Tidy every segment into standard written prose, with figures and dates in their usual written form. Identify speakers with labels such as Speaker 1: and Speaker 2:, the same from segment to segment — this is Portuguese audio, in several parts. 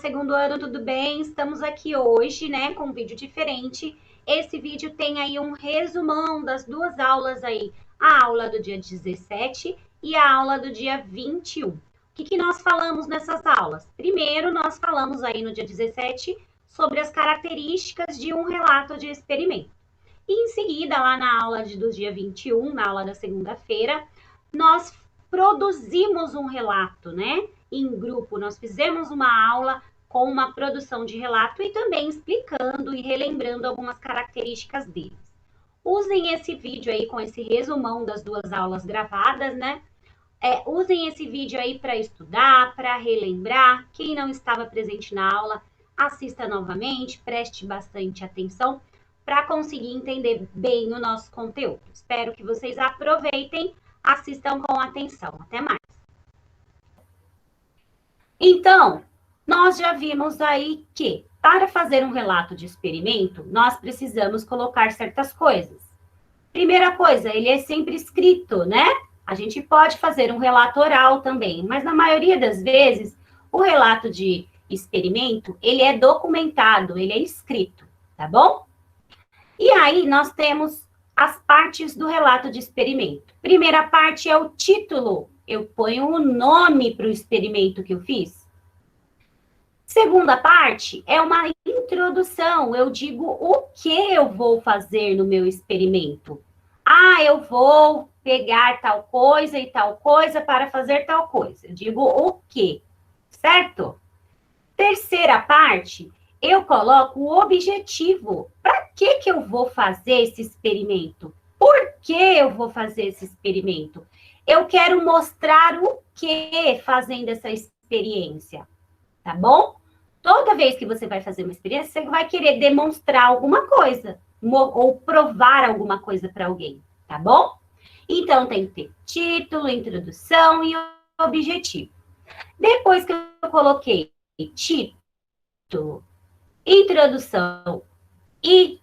Speaker 1: segundo ano, tudo bem? Estamos aqui hoje, né, com um vídeo diferente. Esse vídeo tem aí um resumão das duas aulas aí, a aula do dia 17 e a aula do dia 21. O que nós falamos nessas aulas? Primeiro, nós falamos aí no dia 17 sobre as características de um relato de experimento. E em seguida, lá na aula do dia 21, na aula da segunda-feira, nós produzimos um relato, né? Em grupo, nós fizemos uma aula com uma produção de relato e também explicando e relembrando algumas características deles. Usem esse vídeo aí com esse resumão das duas aulas gravadas, né? Usem esse vídeo aí para estudar, para relembrar. Quem não estava presente na aula, assista novamente, preste bastante atenção para conseguir entender bem o nosso conteúdo. Espero que vocês aproveitem, assistam com atenção. Até mais. Então, nós já vimos aí que, para fazer um relato de experimento, nós precisamos colocar certas coisas. Primeira coisa, ele é sempre escrito, né? A gente pode fazer um relato oral também, mas na maioria das vezes, o relato de experimento, ele é documentado, ele é escrito, tá bom? E aí, nós temos as partes do relato de experimento. Primeira parte é o título. Eu ponho o nome para o experimento que eu fiz. Segunda parte é uma introdução. Eu digo o que eu vou fazer no meu experimento. Ah, eu vou pegar tal coisa e tal coisa para fazer tal coisa. Eu digo o que, certo? Terceira parte, eu coloco o objetivo. Para que eu vou fazer esse experimento? Por que eu vou fazer esse experimento? Eu quero mostrar o que fazendo essa experiência, tá bom? Toda vez que você vai fazer uma experiência, você vai querer demonstrar alguma coisa ou provar alguma coisa para alguém, tá bom? Então, tem que ter título, introdução e objetivo. Depois que eu coloquei título, introdução e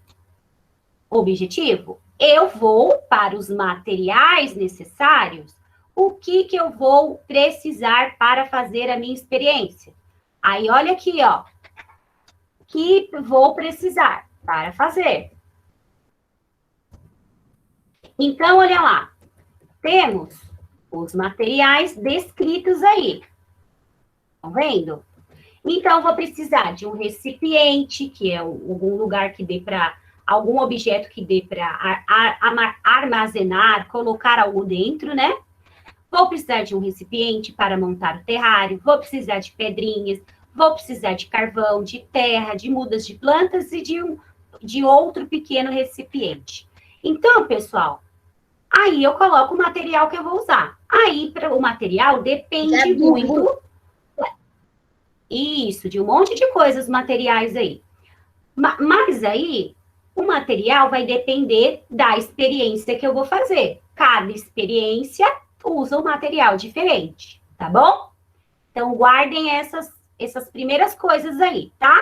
Speaker 1: objetivo, eu vou para os materiais necessários, o que eu vou precisar para fazer a minha experiência. Aí, olha aqui, ó, que vou precisar para fazer. Então, olha lá, temos os materiais descritos aí. Estão vendo? Então, eu vou precisar de um recipiente, que é algum lugar que dê para, algum objeto que dê para armazenar, colocar algo dentro, né? Vou precisar de um recipiente para montar o terrário, vou precisar de pedrinhas, vou precisar de carvão, de terra, de mudas de plantas e de outro pequeno recipiente. Então, pessoal, aí eu coloco o material que eu vou usar. Aí, o material depende muito... Isso, de um monte de coisas, materiais aí. Mas aí, o material vai depender da experiência que eu vou fazer. Cada experiência usa um material diferente, tá bom? Então, guardem essas primeiras coisas aí, tá?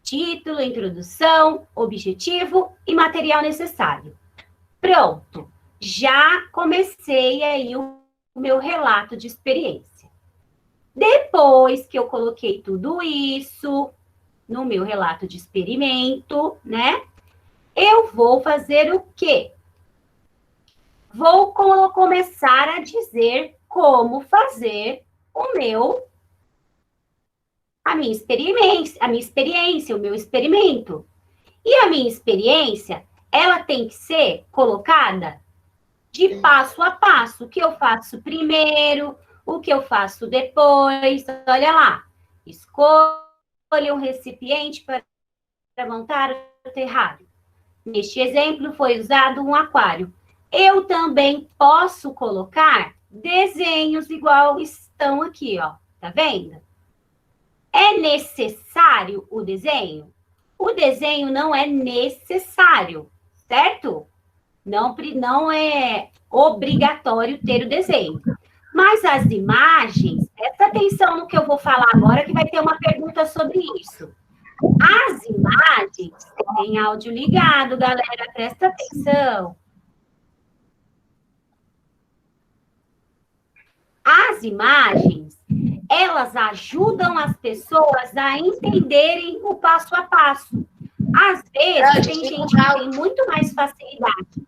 Speaker 1: Título, introdução, objetivo e material necessário. Pronto, já comecei aí o meu relato de experiência. Depois que eu coloquei tudo isso no meu relato de experimento, né? Eu vou fazer o quê? Vou começar a dizer como fazer a minha experiência, o meu experimento. E a minha experiência, ela tem que ser colocada de passo a passo. O que eu faço primeiro, o que eu faço depois. Olha lá, escolha um recipiente para montar o terrário. Neste exemplo, foi usado um aquário. Eu também posso colocar desenhos igual estão aqui, ó. Tá vendo? É necessário o desenho? O desenho não é necessário, certo? Não é obrigatório ter o desenho. Mas as imagens, presta atenção no que eu vou falar agora, que vai ter uma pergunta sobre isso. As imagens, tem áudio ligado, galera, presta atenção. As imagens, elas ajudam as pessoas a entenderem o passo a passo. Às vezes, tem gente que tem muito mais facilidade.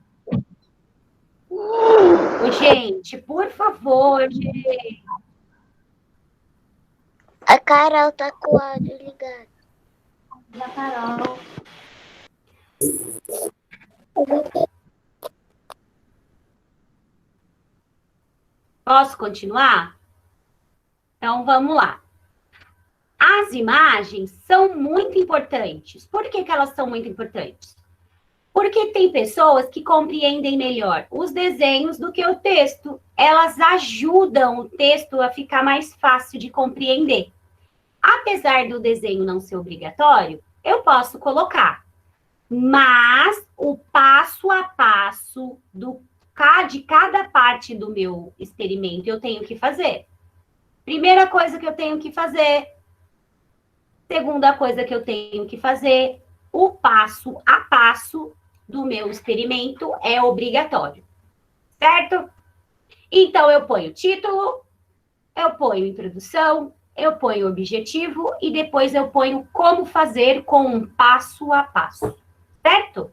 Speaker 1: Gente, por favor, gente.
Speaker 2: A Carol tá com o áudio ligado.
Speaker 1: A Carol. Posso continuar? Então, vamos lá. As imagens são muito importantes. Por que elas são muito importantes? Porque tem pessoas que compreendem melhor os desenhos do que o texto. Elas ajudam o texto a ficar mais fácil de compreender. Apesar do desenho não ser obrigatório, eu posso colocar. Mas o passo a passo de cada parte do meu experimento eu tenho que fazer. Primeira coisa que eu tenho que fazer. Segunda coisa que eu tenho que fazer. O passo a passo do meu experimento é obrigatório. Certo? Então, eu ponho título, eu ponho introdução, eu ponho objetivo e depois eu ponho como fazer com um passo a passo. Certo?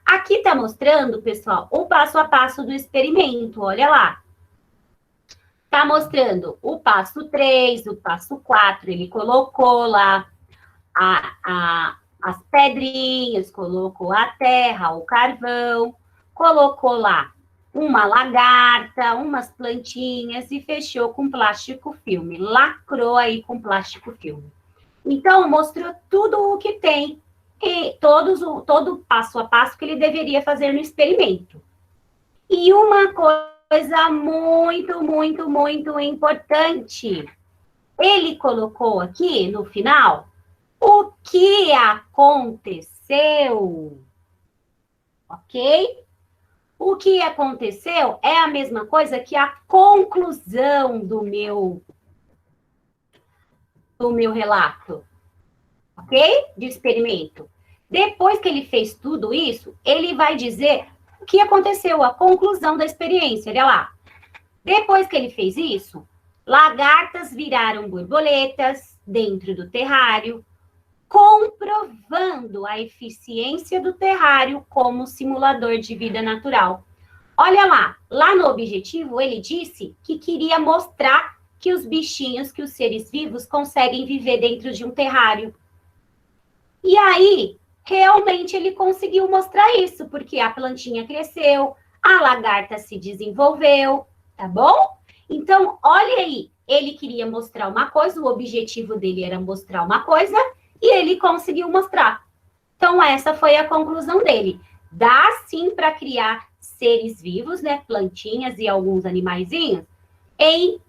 Speaker 1: Aqui está mostrando, pessoal, o passo a passo do experimento. Olha lá. Está mostrando o passo 3, o passo 4. Ele colocou lá as pedrinhas, colocou a terra, o carvão, colocou lá uma lagarta, umas plantinhas e fechou com plástico filme. Lacrou aí com plástico filme. Então, mostrou tudo o que tem e todo passo a passo que ele deveria fazer no experimento. E uma coisa muito, muito, muito importante. Ele colocou aqui no final o que aconteceu. Ok? O que aconteceu é a mesma coisa que a conclusão do meu relato. Ok? De experimento. Depois que ele fez tudo isso, ele vai dizer o que aconteceu, a conclusão da experiência. Olha lá. Depois que ele fez isso, lagartas viraram borboletas dentro do terrário, comprovando a eficiência do terrário como simulador de vida natural. Olha lá no objetivo ele disse que queria mostrar que os bichinhos, que os seres vivos conseguem viver dentro de um terrário. E aí, realmente ele conseguiu mostrar isso, porque a plantinha cresceu, a lagarta se desenvolveu, tá bom? Então, olha aí, ele queria mostrar uma coisa, o objetivo dele era mostrar uma coisa, e ele conseguiu mostrar. Então, essa foi a conclusão dele. Dá sim para criar seres vivos, né? Plantinhas e alguns animaizinhos, em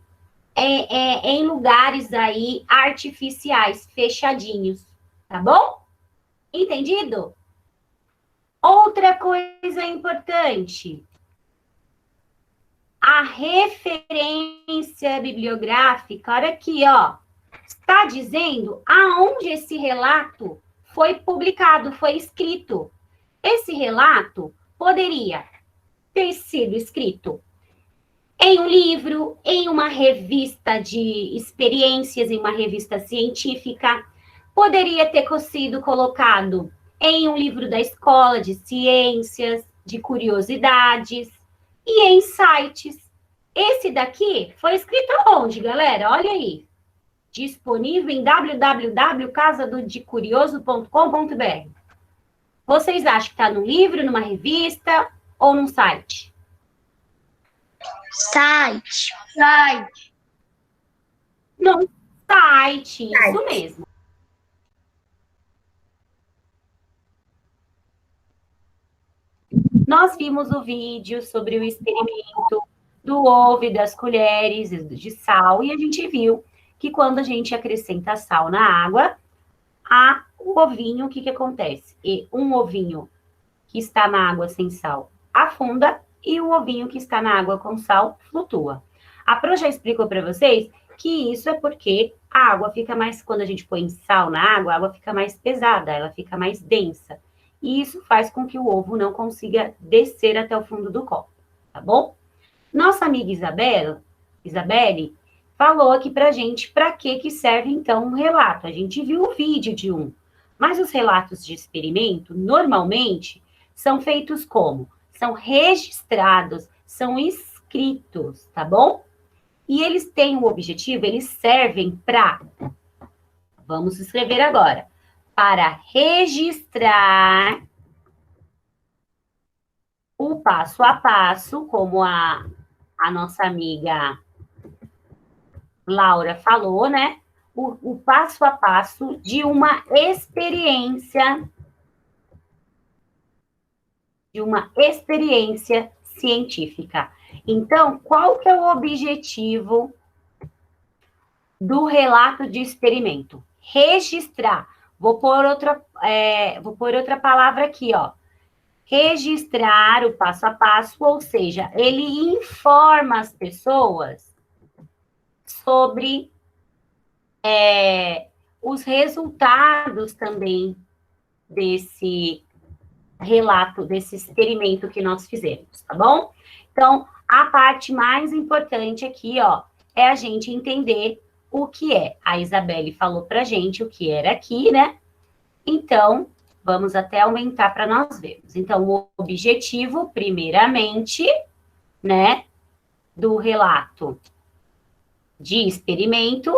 Speaker 1: lugares aí artificiais, fechadinhos, tá bom? Entendido? Outra coisa importante. A referência bibliográfica, olha aqui, ó. Está dizendo aonde esse relato foi publicado, foi escrito. Esse relato poderia ter sido escrito em um livro, em uma revista de experiências, em uma revista científica, poderia ter sido colocado em um livro da escola de ciências, de curiosidades e em sites. Esse daqui foi escrito onde, galera? Olha aí. Disponível em www.casadodecurioso.com.br. Vocês acham que está num livro, numa revista ou num site?
Speaker 2: Site.
Speaker 1: Num site, isso mesmo. Nós vimos o vídeo sobre o experimento do ovo e das colheres de sal e a gente viu que quando a gente acrescenta sal na água, o ovinho, o que acontece? E um ovinho que está na água sem sal afunda e o ovinho que está na água com sal flutua. A Pro já explicou para vocês que isso é porque a água fica mais, quando a gente põe sal na água, a água fica mais pesada, ela fica mais densa. E isso faz com que o ovo não consiga descer até o fundo do copo, tá bom? Nossa amiga Isabelle falou aqui pra gente para que serve, então, um relato. A gente viu o vídeo de um. Mas os relatos de experimento, normalmente, são feitos como? São registrados, são escritos, tá bom? E eles têm um objetivo, eles servem para, vamos escrever agora, para registrar o passo a passo, como a nossa amiga Laura falou, né? O passo a passo de uma experiência científica. Então, qual que é o objetivo do relato de experimento? Registrar. Vou pôr outra palavra aqui, ó. Registrar o passo a passo, ou seja, ele informa as pessoas sobre os resultados também desse relato, desse experimento que nós fizemos, tá bom? Então, a parte mais importante aqui, ó, é a gente entender o que é. A Isabelle falou pra gente o que era aqui, né? Então, vamos até aumentar para nós vermos. Então, o objetivo, primeiramente, né, do relato de experimento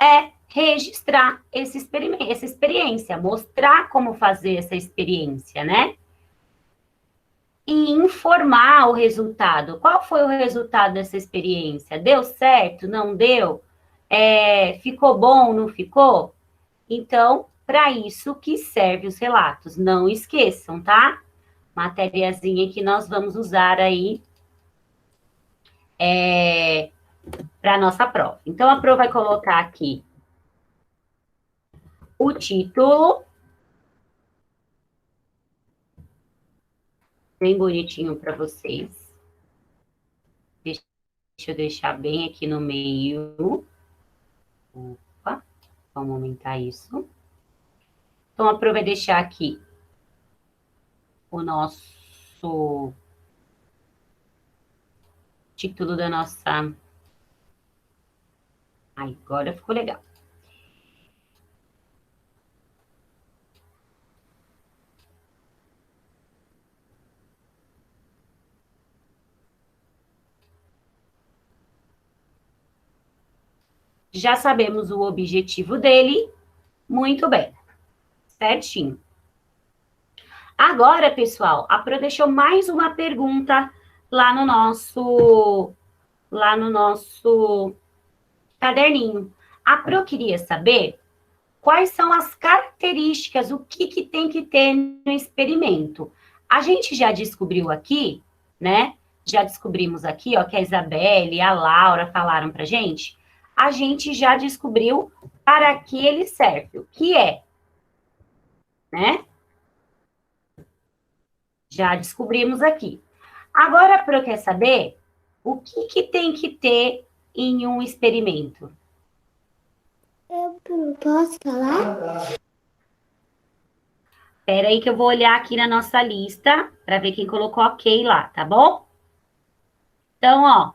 Speaker 1: é registrar essa experiência, mostrar como fazer essa experiência, né? E informar o resultado. Qual foi o resultado dessa experiência? Deu certo? Não deu? Ficou bom? Não ficou? Então, para isso que serve os relatos. Não esqueçam, tá? Matériazinha que nós vamos usar aí para a nossa prova. Então, a prova vai colocar aqui o título, bem bonitinho para vocês. Deixa eu deixar bem aqui no meio. Opa, vamos aumentar isso. Então, a prova vai deixar aqui o nosso título da nossa... Ai, agora ficou legal. Já sabemos o objetivo dele. Muito bem. Certinho. Agora, pessoal, a Pro deixou mais uma pergunta lá no nosso caderninho. A Pro queria saber quais são as características, o que tem que ter no experimento. A gente já descobriu aqui, né? Já descobrimos aqui, ó, que a Isabelle e a Laura falaram pra gente. A gente já descobriu para que ele serve, o que é, né? Já descobrimos aqui. Agora, a Pro quer saber o que tem que ter em um experimento.
Speaker 2: Eu posso falar?
Speaker 1: Espera aí que eu vou olhar aqui na nossa lista para ver quem colocou ok lá, tá bom? Então, ó,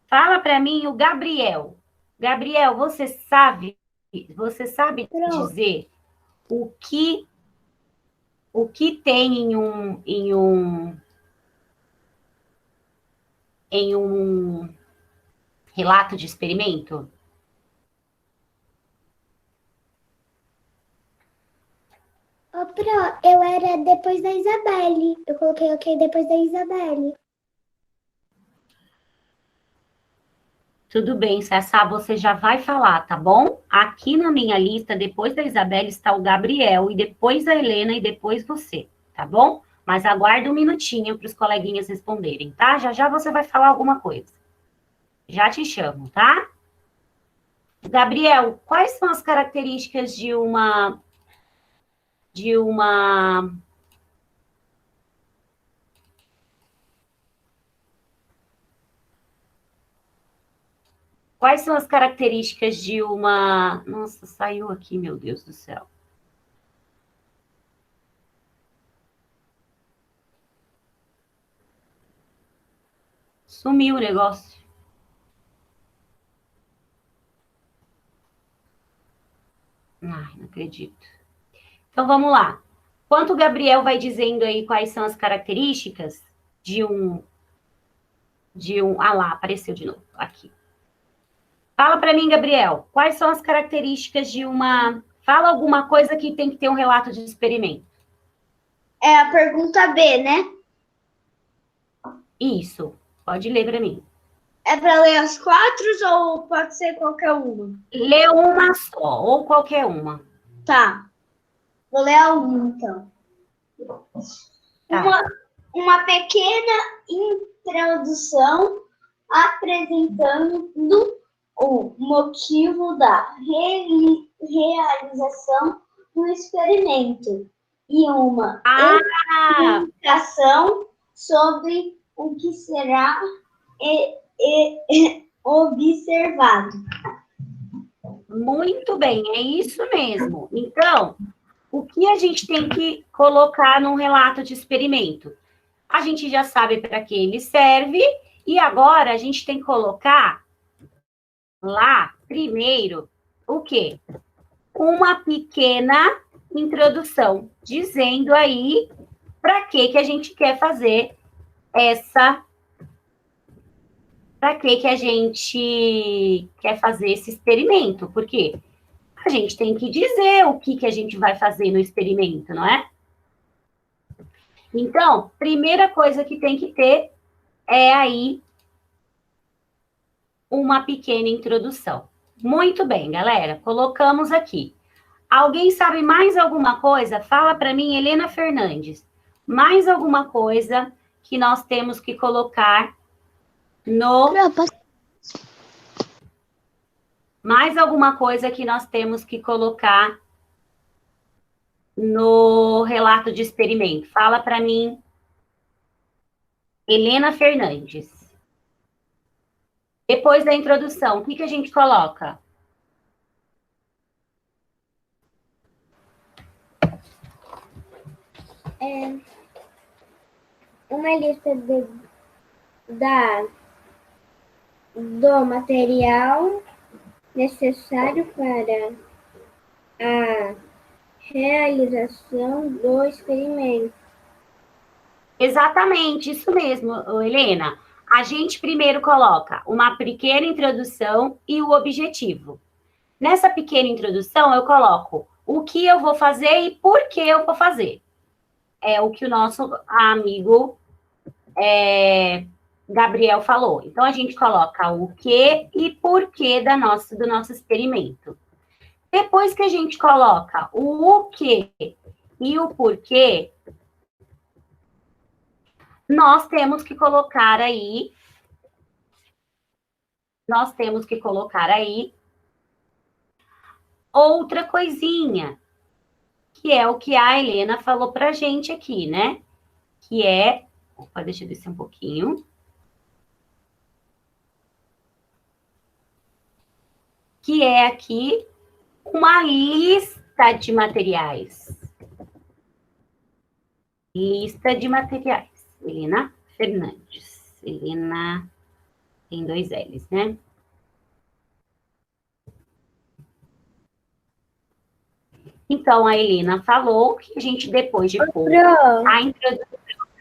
Speaker 1: fala para mim o Gabriel. Gabriel, você sabe
Speaker 2: Pronto.
Speaker 1: dizer o que tem em um relato de experimento?
Speaker 2: Ô, Pro, eu era depois da Isabelle. Eu coloquei ok depois da Isabelle.
Speaker 1: Tudo bem, Sassá, você já vai falar, tá bom? Aqui na minha lista, depois da Isabela, está o Gabriel, e depois a Helena, e depois você, tá bom? Mas aguarda um minutinho para os coleguinhas responderem, tá? Já já você vai falar alguma coisa. Já te chamo, tá? Gabriel, quais são as características de uma Quais são as características de uma... Nossa, saiu aqui, meu Deus do céu. Sumiu o negócio. acredito. Então, vamos lá. Enquanto o Gabriel vai dizendo aí quais são as características de um... Ah lá, apareceu de novo, aqui. Fala para mim, Gabriel, quais são as características de uma... Fala alguma coisa que tem que ter um relato de experimento.
Speaker 2: É a pergunta B, né?
Speaker 1: Isso, pode ler para mim.
Speaker 2: É para ler as 4 ou pode ser qualquer uma?
Speaker 1: Lê uma só, ou qualquer uma.
Speaker 2: Tá. Vou ler a uma, então.
Speaker 1: Tá.
Speaker 2: Uma pequena introdução apresentando o motivo da realização do experimento e uma explicação sobre o que será observado.
Speaker 1: Muito bem, é isso mesmo. Então, o que a gente tem que colocar num relato de experimento? A gente já sabe para que ele serve, e agora a gente tem que colocar lá, primeiro, o quê? Uma pequena introdução, dizendo aí para que a gente quer fazer essa... Para que a gente quer fazer esse experimento? Porque a gente tem que dizer o que a gente vai fazer no experimento, não é? Então, primeira coisa que tem que ter é aí uma pequena introdução. Muito bem, galera, colocamos aqui. Alguém sabe mais alguma coisa? Fala para mim, Helena Fernandes. Mais alguma coisa que nós temos que colocar no... Mais alguma coisa que nós temos que colocar no relato de experimento? Fala para mim, Helena Fernandes. Depois da introdução, o que a gente coloca?
Speaker 2: Uma lista do material necessário para a realização do experimento.
Speaker 1: Exatamente, isso mesmo, Helena. A gente primeiro coloca uma pequena introdução e o objetivo. Nessa pequena introdução, eu coloco o que eu vou fazer e por que eu vou fazer. É o que o nosso amigo Gabriel falou. Então, a gente coloca o que e porquê do nosso experimento. Depois que a gente coloca o que e o porquê, nós temos que colocar aí outra coisinha, que é o que a Helena falou pra gente aqui, né? Que é... Opa, deixa eu descer um pouquinho. Que é aqui uma lista de materiais. Lista de materiais. Helena Fernandes. Helena tem 2 L's, né? Então, a Helena falou que a gente, depois de pôr a introdução...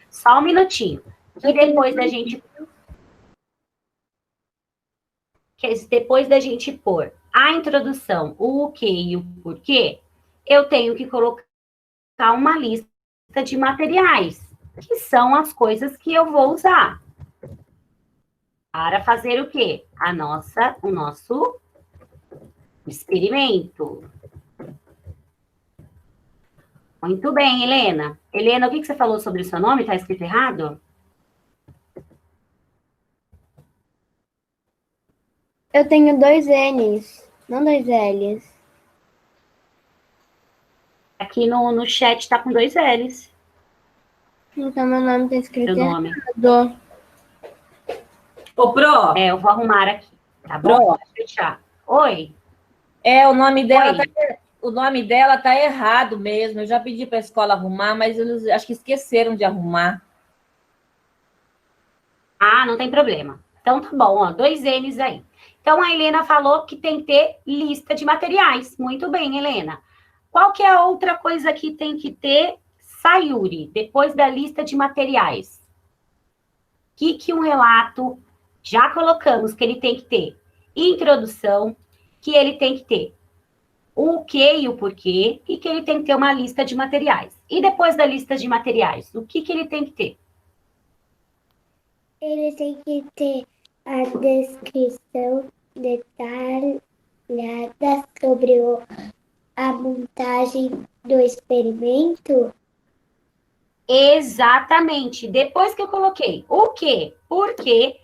Speaker 1: Só um minutinho. Que depois da gente... Depois da gente pôr a introdução, o que e o porquê, eu tenho que colocar uma lista de materiais, que são as coisas que eu vou usar para fazer o quê? O nosso experimento. Muito bem, Helena. Helena, o que você falou sobre o seu nome? Está escrito errado?
Speaker 2: Eu tenho 2 N's, não 2 L's.
Speaker 1: Aqui no chat está com 2 L's.
Speaker 2: Então, meu nome está escrito
Speaker 1: Seu nome.
Speaker 2: errado.
Speaker 3: Ô, Pro.
Speaker 1: Eu vou arrumar aqui, tá bom?
Speaker 3: Pro.
Speaker 1: Pode fechar. Oi.
Speaker 3: O nome dela tá errado mesmo. Eu já pedi para a escola arrumar, mas eles acho que esqueceram de arrumar.
Speaker 1: Ah, não tem problema. Então, tá bom, ó, 2 N's aí. Então, a Helena falou que tem que ter lista de materiais. Muito bem, Helena. Qual que é a outra coisa que tem que ter, Sayuri, depois da lista de materiais? O que um relato, já colocamos que ele tem que ter? Introdução, que ele tem que ter o que e o porquê, e que ele tem que ter uma lista de materiais. E depois da lista de materiais, o que ele tem que ter?
Speaker 2: Ele tem que ter a descrição detalhada sobre a montagem do experimento.
Speaker 1: Exatamente. Depois que eu coloquei o que, por quê,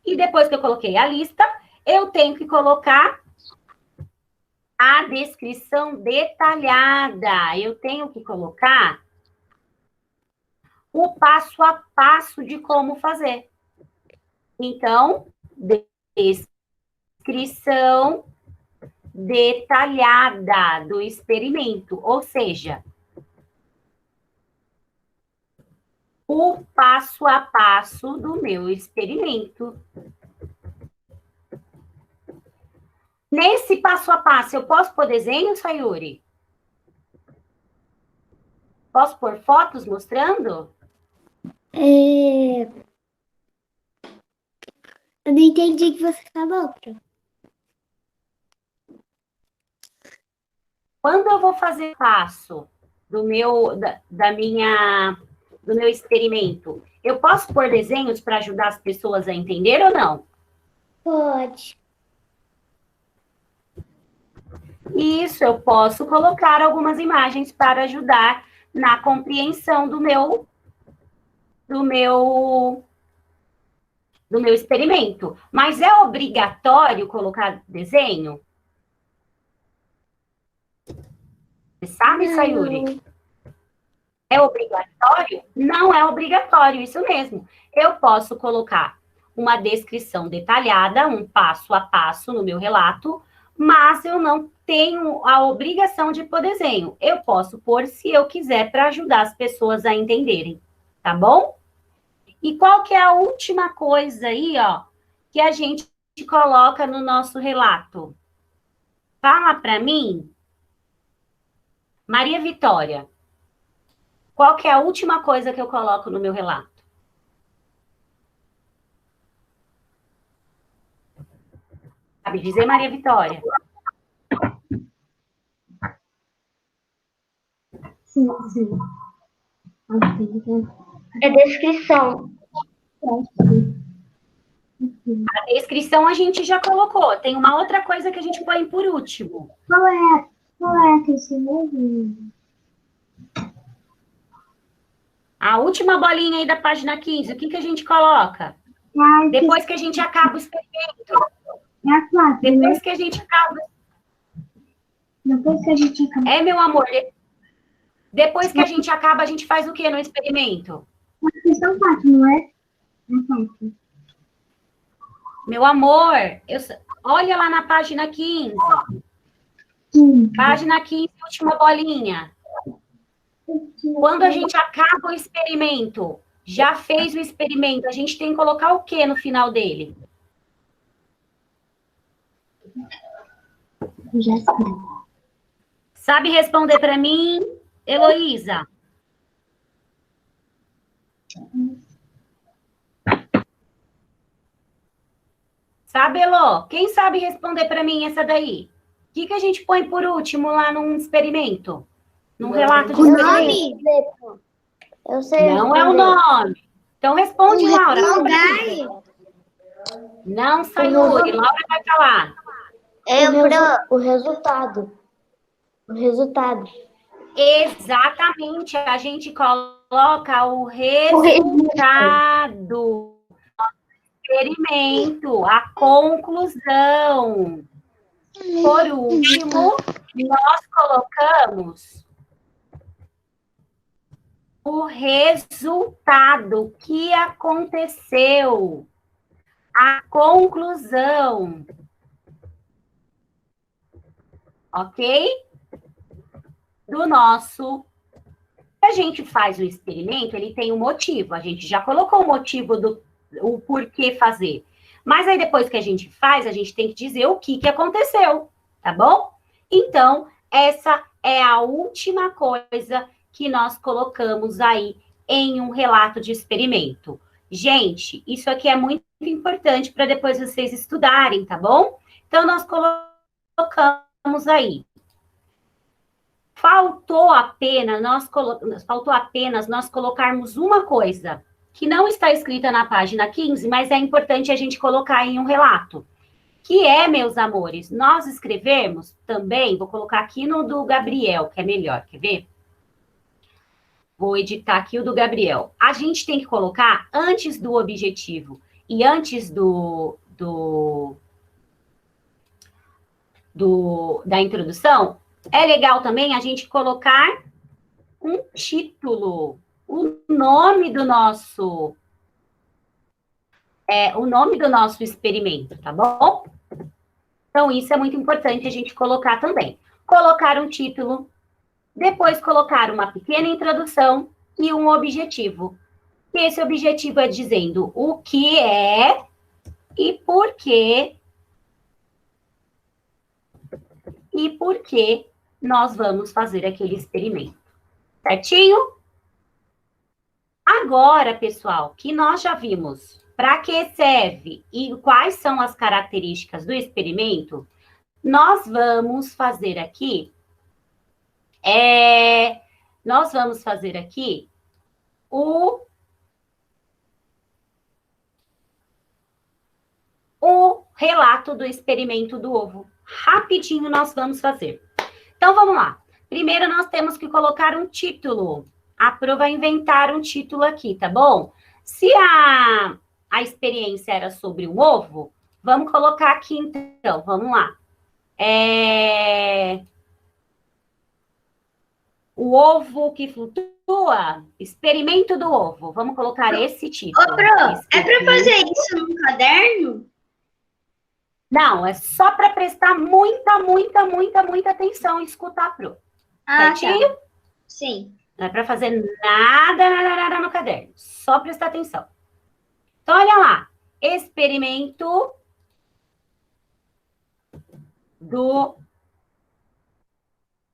Speaker 1: e depois que eu coloquei a lista, eu tenho que colocar a descrição detalhada. Eu tenho que colocar o passo a passo de como fazer. Então, descrição detalhada do experimento, ou seja, o passo a passo do meu experimento. Nesse passo a passo, eu posso pôr desenho, Sayuri? Posso pôr fotos mostrando?
Speaker 2: Eu não entendi o que você falou, Pro.
Speaker 1: Quando eu vou fazer passo do meu experimento, eu posso pôr desenhos para ajudar as pessoas a entender ou não?
Speaker 2: Pode.
Speaker 1: Isso, eu posso colocar algumas imagens para ajudar na compreensão do meu experimento. Mas é obrigatório colocar desenho? Você sabe, Sayuri? É obrigatório? Não é obrigatório, isso mesmo. Eu posso colocar uma descrição detalhada, um passo a passo no meu relato, mas eu não tenho a obrigação de pôr desenho. Eu posso pôr se eu quiser para ajudar as pessoas a entenderem, tá bom? E qual que é a última coisa aí, ó, que a gente coloca no nosso relato? Fala para mim, Maria Vitória. Qual que é a última coisa que eu coloco no meu relato? Sabe dizer, Maria Vitória?
Speaker 2: Sim. É descrição.
Speaker 1: A descrição a gente já colocou. Tem uma outra coisa que a gente põe por último.
Speaker 2: Qual é a descrição?
Speaker 1: A última bolinha aí da página 15, o que a gente coloca? Depois que a gente acaba o experimento. Depois que a gente acaba. É, meu amor. Depois que a gente acaba, a gente faz o que no experimento?
Speaker 2: Questão 4, não é?
Speaker 1: Meu amor, olha lá na página 15. Página 15, última bolinha. Quando a gente acaba o experimento, já fez o experimento, a gente tem que colocar o que no final dele?
Speaker 2: Já sei.
Speaker 1: Sabe responder para mim, Heloísa? Sabe, Elô? Quem sabe responder para mim essa daí? O que a gente põe por último lá num experimento? Num relato de experimento?
Speaker 2: Eu sei.
Speaker 1: Não é o nome. Então responde, Laura. Não, Sayuri. Laura vai falar.
Speaker 2: O resultado. O resultado.
Speaker 1: Exatamente. A gente coloca o resultado do experimento, a conclusão. Por último, nós colocamos o resultado, o que aconteceu, a conclusão. Ok? Do nosso... A gente faz o experimento, ele tem um motivo. A gente já colocou o motivo o porquê fazer. Mas aí, depois que a gente faz, a gente tem que dizer o que aconteceu, tá bom? Então, essa é a última coisa que nós colocamos aí em um relato de experimento. Gente, isso aqui é muito importante para depois vocês estudarem, tá bom? Então, nós colocamos aí. Faltou apenas nós colocarmos uma coisa que não está escrita na página 15, mas é importante a gente colocar em um relato. Que é, meus amores, nós escrevemos também, vou colocar aqui no do Gabriel, que é melhor, quer ver? Vou editar aqui o do Gabriel. A gente tem que colocar antes do objetivo e antes da introdução, é legal também a gente colocar um título, o nome do nosso experimento, tá bom? Então, isso é muito importante a gente colocar também. Colocar um título, depois colocar uma pequena introdução e um objetivo. E esse objetivo é dizendo o que é e por quê nós vamos fazer aquele experimento. Certinho? Agora, pessoal, que nós já vimos para que serve e quais são as características do experimento, nós vamos fazer aqui o relato do experimento do ovo. Rapidinho nós vamos fazer. Então, vamos lá. Primeiro, nós temos que colocar um título. A Pro vai inventar um título aqui, tá bom? Se a experiência era sobre um ovo, vamos colocar aqui, então. Vamos lá. O ovo que flutua, experimento do ovo. Vamos colocar esse título.
Speaker 2: Ô, Pro, é para fazer isso num caderno?
Speaker 1: Não, é só para prestar muita atenção e escutar a Pro. Certinho?
Speaker 2: Tá. Sim.
Speaker 1: Não é para fazer nada no caderno. Só prestar atenção. Então, olha lá. Experimento do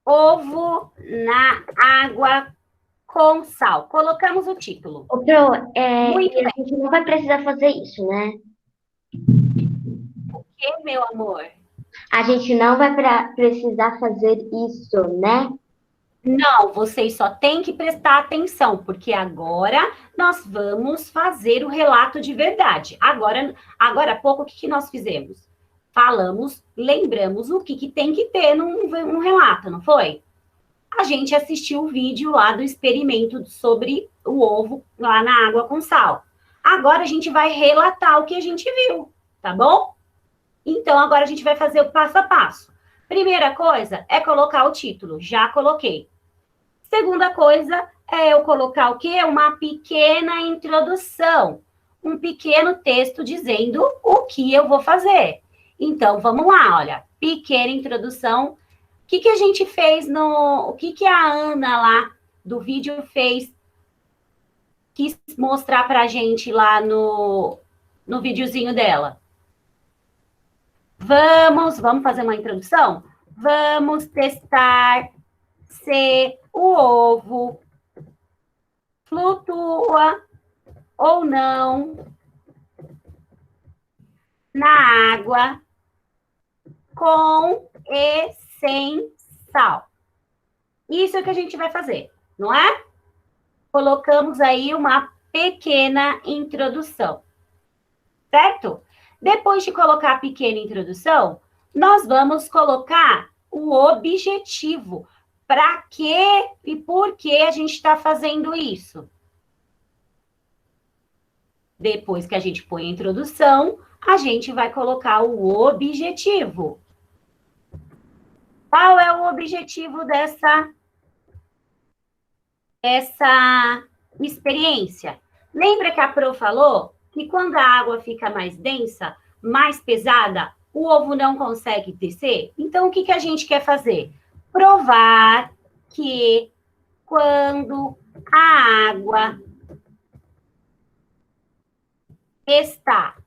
Speaker 1: ovo na água com sal. Colocamos o título.
Speaker 4: Ô, Pro,
Speaker 1: Muito bem.
Speaker 4: a gente não vai precisar fazer isso, né?
Speaker 1: O que, meu amor?
Speaker 4: A gente não vai precisar fazer isso, né?
Speaker 1: Não, vocês só têm que prestar atenção, porque agora nós vamos fazer o relato de verdade. Agora há pouco, o que nós fizemos? Lembramos o que tem que ter num relato, não foi? A gente assistiu o vídeo lá do experimento sobre o ovo lá na água com sal. Agora a gente vai relatar o que a gente viu, tá bom? Então, agora a gente vai fazer o passo a passo. Primeira coisa é colocar o título. Já coloquei. Segunda coisa é eu colocar o quê? Uma pequena introdução. Um pequeno texto dizendo o que eu vou fazer. Então, vamos lá, olha. Pequena introdução. O que a gente fez o que a Ana lá do vídeo fez? Quis mostrar pra gente lá no videozinho dela. Vamos fazer uma introdução? Vamos testar se o ovo flutua ou não na água com e sem sal. Isso é o que a gente vai fazer, não é? Colocamos aí uma pequena introdução, certo? Depois de colocar a pequena introdução, nós vamos colocar o objetivo. Para quê e por que a gente está fazendo isso? Depois que a gente põe a introdução, a gente vai colocar o objetivo. Qual é o objetivo dessa experiência? Lembra que a Pro falou que quando a água fica mais densa, mais pesada, o ovo não consegue descer? Então, o que a gente quer fazer? Provar que quando a água está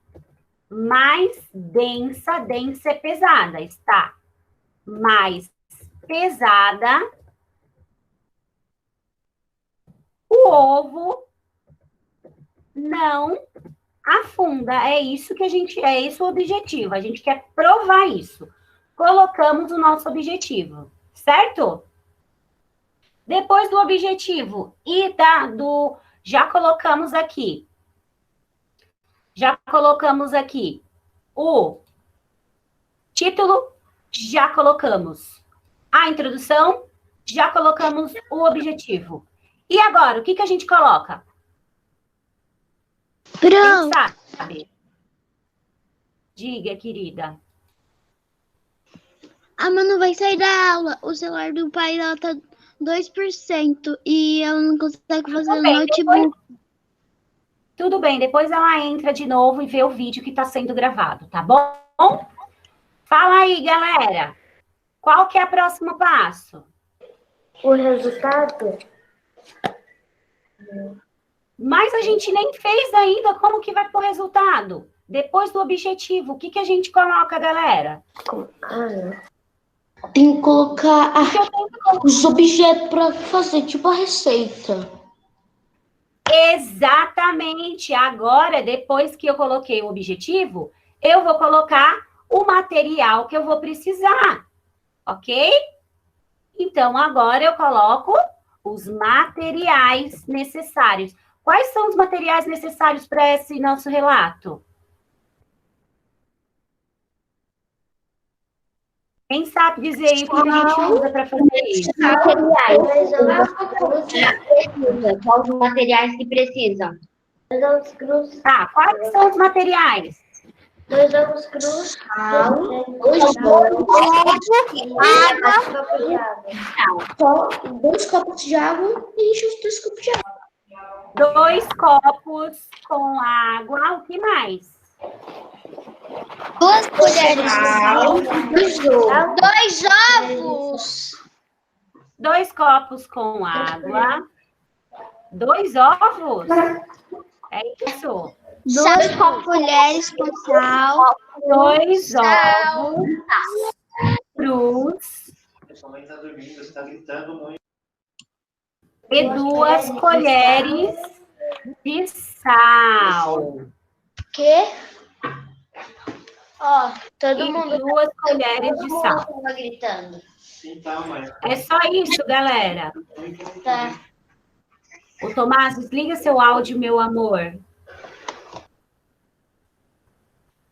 Speaker 1: mais densa, densa é pesada, está mais pesada, o ovo não afunda. É isso que é esse o objetivo. A gente quer provar isso. Colocamos o nosso objetivo, certo? Depois do objetivo e já colocamos aqui. Já colocamos aqui o título, já colocamos a introdução, já colocamos o objetivo. E agora, o que a gente coloca?
Speaker 2: Pronto.
Speaker 1: Quem sabe? Diga, querida.
Speaker 2: A Manu vai sair da aula. O celular do pai dela tá 2% e ela não consegue fazer no notebook.
Speaker 1: Tudo bem, depois ela entra de novo e vê o vídeo que está sendo gravado, tá bom? Fala aí, galera. Qual que é o próximo passo?
Speaker 4: O resultado?
Speaker 1: Mas a gente nem fez ainda. Como que vai pro resultado? Depois do objetivo, o que a gente coloca, galera?
Speaker 5: Tem que colocar
Speaker 1: O que eu tenho que colocar?
Speaker 5: os objetos para fazer, tipo a receita.
Speaker 1: Exatamente. Agora, depois que eu coloquei o objetivo, eu vou colocar o material que eu vou precisar, ok? Então, agora eu coloco os materiais necessários. Quais são os materiais necessários para esse nosso relato? Quem sabe dizer aí o que a gente usa para fazer isso?
Speaker 4: Quais os materiais que precisam? 2 ovos crus,
Speaker 1: Tá, quais são os materiais?
Speaker 4: 2 ovos crus, sal,
Speaker 5: 2 copos de água e enche os 2 copos de água.
Speaker 1: 2 copos com água, o que mais?
Speaker 2: 2 colheres de sal.
Speaker 4: 2
Speaker 2: ovos.
Speaker 1: 2 copos com água. 2 ovos? É isso.
Speaker 2: 2 colheres com sal.
Speaker 1: 2 ovos crus
Speaker 6: Sua mãe tá dormindo, você tá gritando muito.
Speaker 1: e 2 colheres de sal.
Speaker 4: Que? Ó, todo
Speaker 1: E
Speaker 4: mundo
Speaker 1: 2 colheres de sal.
Speaker 4: tava gritando.
Speaker 6: Então, mãe.
Speaker 1: É só isso, galera.
Speaker 4: Tá.
Speaker 1: Ô, Tomás, desliga seu áudio, meu amor.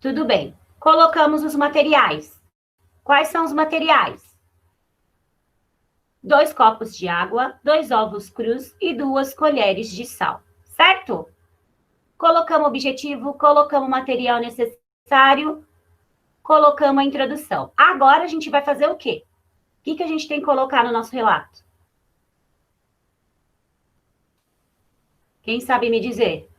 Speaker 1: Tudo bem. Colocamos os materiais. Quais são os materiais? 2 copos de água, 2 ovos crus e 2 colheres de sal. Certo? Colocamos o objetivo, colocamos o material necessário, colocamos a introdução. Agora a gente vai fazer o quê? O que a gente tem que colocar no nosso relato? Quem sabe me dizer?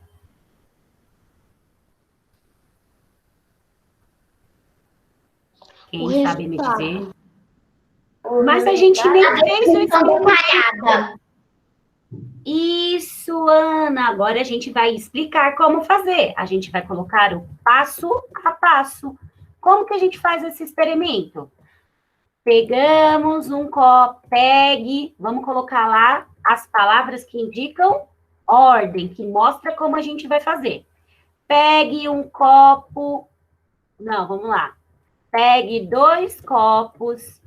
Speaker 1: Quem sabe me dizer? Mas a gente nem fez o experimento. Isso, Ana. Agora a gente vai explicar como fazer. A gente vai colocar o passo a passo. Como que a gente faz esse experimento? Pegamos um copo, vamos colocar lá as palavras que indicam ordem, que mostra como a gente vai fazer. Pegue um copo, não, vamos lá. Pegue 2 copos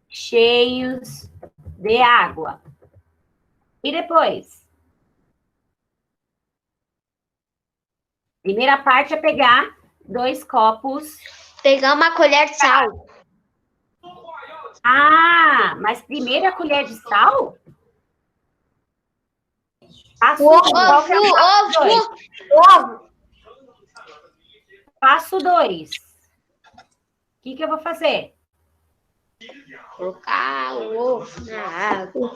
Speaker 1: cheios de água. E depois? Primeira parte é pegar 2 copos.
Speaker 4: Pegar uma colher de sal.
Speaker 1: Ah, mas primeiro a colher de sal?
Speaker 4: Ovo.
Speaker 1: Passo 2. O que eu vou fazer?
Speaker 4: Colocar o ovo na água.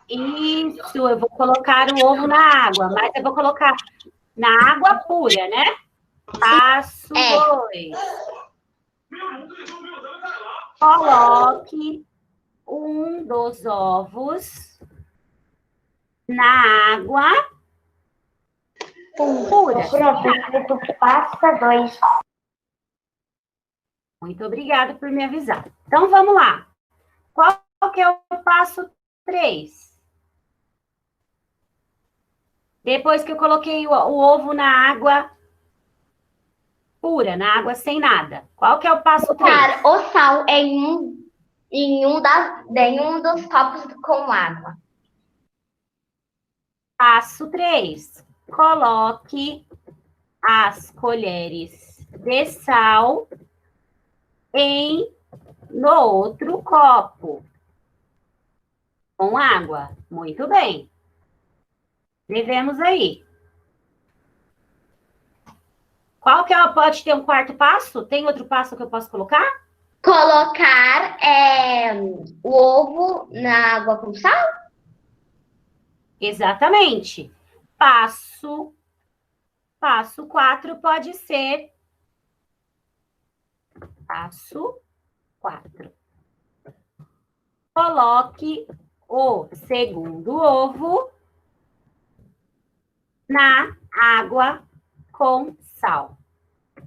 Speaker 1: Isso, eu vou colocar o ovo na água, mas eu vou colocar na água pura, né? Passo 2. Coloque um dos ovos na água pura.
Speaker 4: Pronto, passa 2.
Speaker 1: Muito obrigada por me avisar. Então, vamos lá. Qual que é o passo 3? Depois que eu coloquei o ovo na água pura, na água sem nada. Qual que é o passo 3?
Speaker 4: Colocar o sal em um dos copos com água.
Speaker 1: Passo 3. Coloque as colheres de sal no outro copo com água. Muito bem. Devemos aí. Qual que pode ter um quarto passo? Tem outro passo que eu posso colocar?
Speaker 4: Colocar o ovo na água com sal?
Speaker 1: Exatamente. Passo 4 pode ser. Passo 4. Coloque o segundo ovo na água com sal.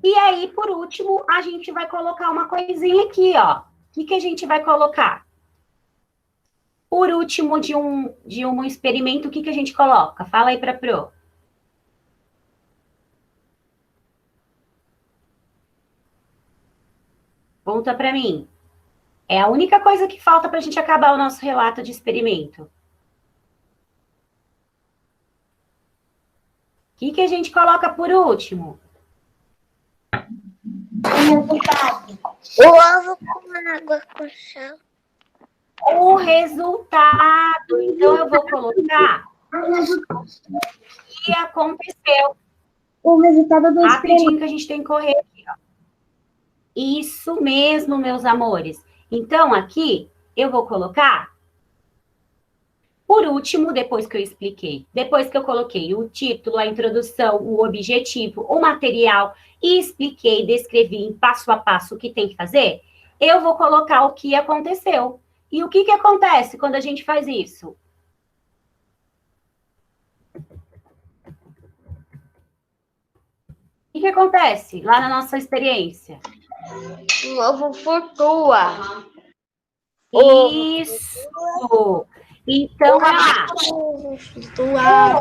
Speaker 1: E aí, por último, a gente vai colocar uma coisinha aqui, ó. O que a gente vai colocar? Por último de um experimento, o que a gente coloca? Fala aí para Pro. Conta para mim. É a única coisa que falta para a gente acabar o nosso relato de experimento. O que a gente coloca por último?
Speaker 2: O ovo com água com sal.
Speaker 1: O resultado. Então, eu vou colocar o que aconteceu.
Speaker 5: O resultado do experimento.
Speaker 1: Rapidinho que a gente tem que correr aqui, ó. Isso mesmo, meus amores. Então, aqui, eu vou colocar, por último, depois que eu expliquei, depois que eu coloquei o título, a introdução, o objetivo, o material, e expliquei, descrevi em passo a passo o que tem que fazer, eu vou colocar o que aconteceu. E o que acontece quando a gente faz isso? O que acontece lá na nossa experiência?
Speaker 4: O ovo flutua.
Speaker 1: Isso! Então, olha lá.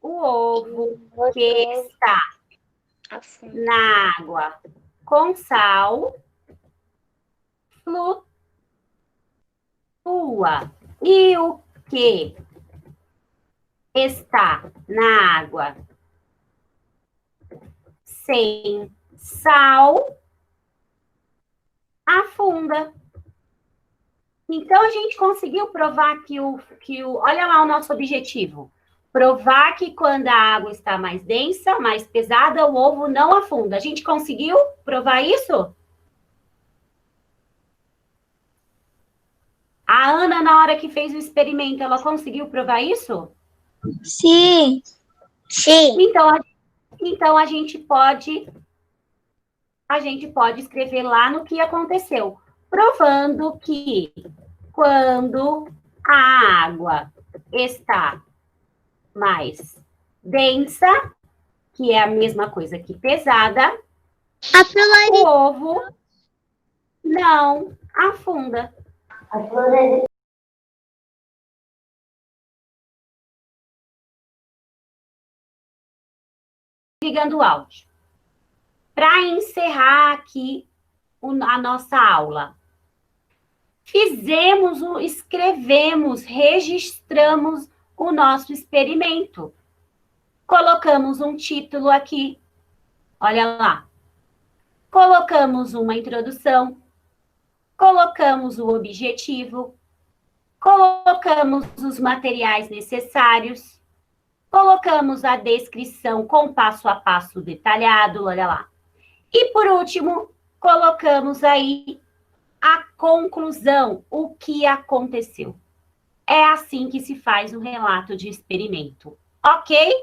Speaker 1: O ovo que está na água com sal flutua. E o que está na água sem sal afunda. Então, a gente conseguiu provar que olha lá o nosso objetivo. Provar que quando a água está mais densa, mais pesada, o ovo não afunda. A gente conseguiu provar isso? A Ana, na hora que fez o experimento, ela conseguiu provar isso?
Speaker 2: Sim. Sim.
Speaker 1: Então a gente pode escrever lá no que aconteceu, provando que quando a água está mais densa, que é a mesma coisa que pesada, o ovo não afunda. Ligando o áudio. Para encerrar aqui a nossa aula, escrevemos, registramos o nosso experimento. Colocamos um título aqui. Olha lá. Colocamos uma introdução. Colocamos o objetivo. Colocamos os materiais necessários. Colocamos a descrição com passo a passo detalhado, olha lá. E, por último, colocamos aí a conclusão, o que aconteceu. É assim que se faz um relato de experimento, ok?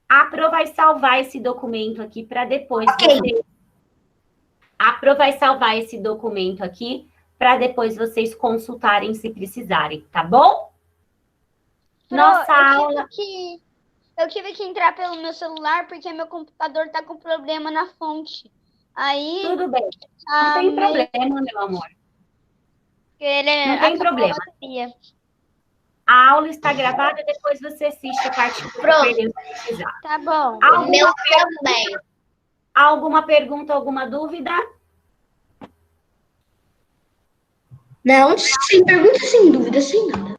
Speaker 1: A Pro vai salvar esse documento aqui para depois vocês consultarem se precisarem, tá bom? Nossa aula.
Speaker 2: Eu tive que entrar pelo meu celular porque meu computador tá com problema na fonte. Aí,
Speaker 1: Tudo bem. Não tem problema, meu amor. Não tem problema. A aula está gravada, depois você assiste a parte que você perdeu se precisar.
Speaker 2: Tá bom.
Speaker 4: Meu também.
Speaker 1: Alguma pergunta, alguma dúvida?
Speaker 5: Não, sem pergunta, sem dúvida, sem nada.